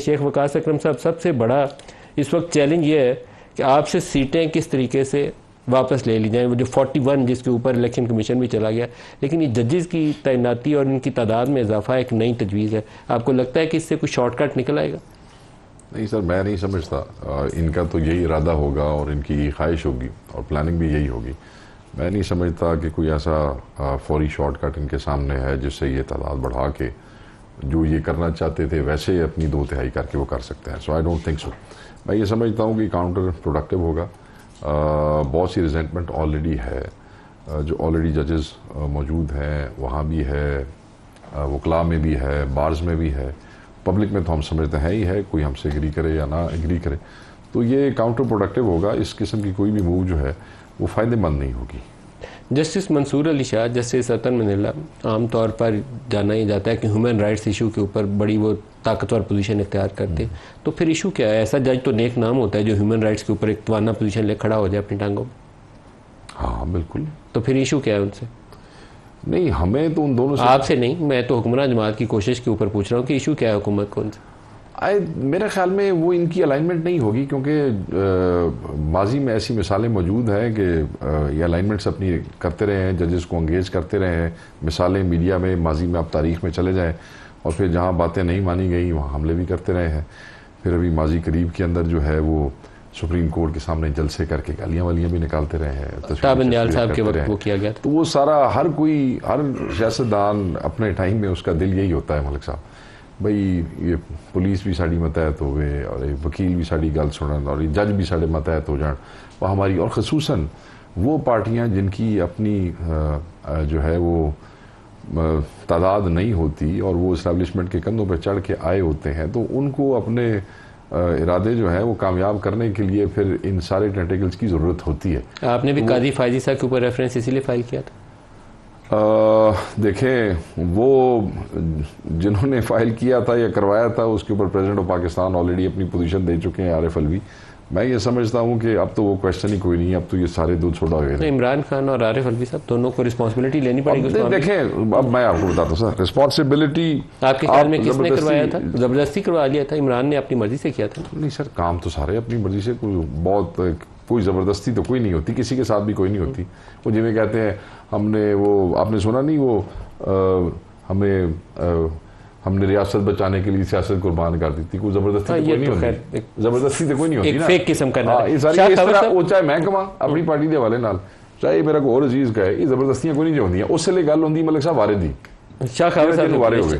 शेख वकास अकरम साहब, सबसे बड़ा इस वक्त चैलेंज ये है कि आपसे सीटें किस तरीके से वापस ले ली जाएं। वो जो 41 जिसके ऊपर इलेक्शन कमीशन भी चला गया, लेकिन ये जजेस की तैनाती और इनकी तादाद में इजाफा एक नई तजवीज़ है। आपको लगता है कि इससे कोई शॉर्टकट निकल आएगा? नहीं सर, मैं नहीं समझता। इनका तो यही इरादा होगा और इनकी ख्वाहिश होगी और प्लानिंग भी यही होगी। मैं नहीं समझता कि कोई ऐसा फौरी शॉर्टकट इनके सामने है जिससे ये तादाद बढ़ा के जो ये करना चाहते थे वैसे अपनी 2/3 करके वो कर सकते हैं। सो आई डोंट थिंक सो। मैं ये समझता हूँ कि काउंटर प्रोडक्टिव होगा। बहुत सी रिजेंटमेंट ऑलरेडी है, जो ऑलरेडी जजेस मौजूद हैं वहाँ भी है, वकला में भी है, बार्स में भी है, पब्लिक में तो हम समझते हैं ही है, कोई हमसे एग्री करे या ना एग्री करे। तो ये काउंटर प्रोडक्टिव होगा। इस किस्म की कोई भी मूव जो है वो फ़ायदेमंद नहीं होगी। जस्टिस मंसूर अली शाह, जस्टिस रतन मंडेला आमतौर पर जाना ही जाता है कि ह्यूमन राइट्स इशू के ऊपर बड़ी वो ताकतवर पोजीशन इख्तियार करते, तो फिर इशू क्या है? ऐसा जज तो नेक नाम होता है जो ह्यूमन राइट्स के ऊपर एक तवाना पोजीशन ले खड़ा हो जाए अपनी टांगों में। हाँ बिल्कुल। तो फिर इशू क्या है उनसे? नहीं, हमें तो उन दोनों से, आपसे नहीं, मैं तो हुक्मरान जमात की कोशिश के ऊपर पूछ रहा हूँ कि इशू क्या है हुकूमत को उनसे? मेरे ख्याल में वो इनकी अलाइनमेंट नहीं होगी, क्योंकि माजी में ऐसी मिसालें मौजूद हैं कि ये अलाइनमेंट्स अपनी करते रहे हैं, जजेस को एंगेज करते रहे हैं। मिसालें मीडिया में माजी में आप तारीख में चले जाएं और फिर जहाँ बातें नहीं मानी गई वहाँ हमले भी करते रहे हैं। फिर अभी माजी करीब के अंदर जो है वो सुप्रीम कोर्ट के सामने जलसे करके गालियाँ वालियाँ भी निकालते रहे हैं। बंदियाल साहब के वक्त वो किया गया था। तो वो सारा हर सियासतदान अपने टाइम में उसका दिल यही होता है मलिक साहब, भाई ये पुलिस भी साड़ी मतहत होवे और वकील भी साड़ी गल सुनन और ये जज भी साढ़े मतहत हो जान वह हमारी, और खसूसन वो पार्टियां जिनकी अपनी जो है वो तादाद नहीं होती और वो इस्टेब्लिशमेंट के कंधों पर चढ़ के आए होते हैं, तो उनको अपने इरादे जो है वो कामयाब करने के लिए फिर इन सारे टेंटिकल्स की ज़रूरत होती है। आपने भी काजी फायजी साहब के ऊपर रेफरेंस इसीलिए फाइल किया था? देखें, वो जिन्होंने फाइल किया था या करवाया था उसके ऊपर प्रेसिडेंट ऑफ पाकिस्तान ऑलरेडी अपनी पोजीशन दे चुके हैं, आरिफ अलवी। मैं ये समझता हूँ कि अब तो वो क्वेश्चन ही कोई नहीं है, अब तो ये सारे दूध छोड़ा हो गए। इमरान खान और आरिफ अलवी साहब दोनों को रिस्पॉन्सिबिलिटी लेनी पड़ेगी। देखें, अब मैं आपको बताता हूँ सर, रिस्पॉन्सिबिलिटी आपके ख्याल में किसने करवाया था? जबरदस्ती करवा लिया था? इमरान ने अपनी मर्जी से किया था? नहीं सर, काम तो सारे अपनी मर्जी से, कोई ज़बरदस्ती तो कोई नहीं होती, किसी के साथ भी कोई नहीं होती। वो जिन्हें कहते हैं हमने वो, आपने सुना नहीं वो हमने रियासत बचाने के लिए सियासत कुर्बान कर दी थी, कोई ज़बरदस्ती तो कोई नहीं होती। ज़बरदस्ती तो कोई नहीं होती ना, फेक किस्म का। वो चाहे मैं कमा अपनी पार्टी के हवाले नाल, चाहे मेरा कोई और अजीज का है, ये ज़बरदस्तियां कोई नहीं होंगी। उससे ले गल होंगी मलिक साहब वारे दी, शाह खावर साहब वारे हो गए।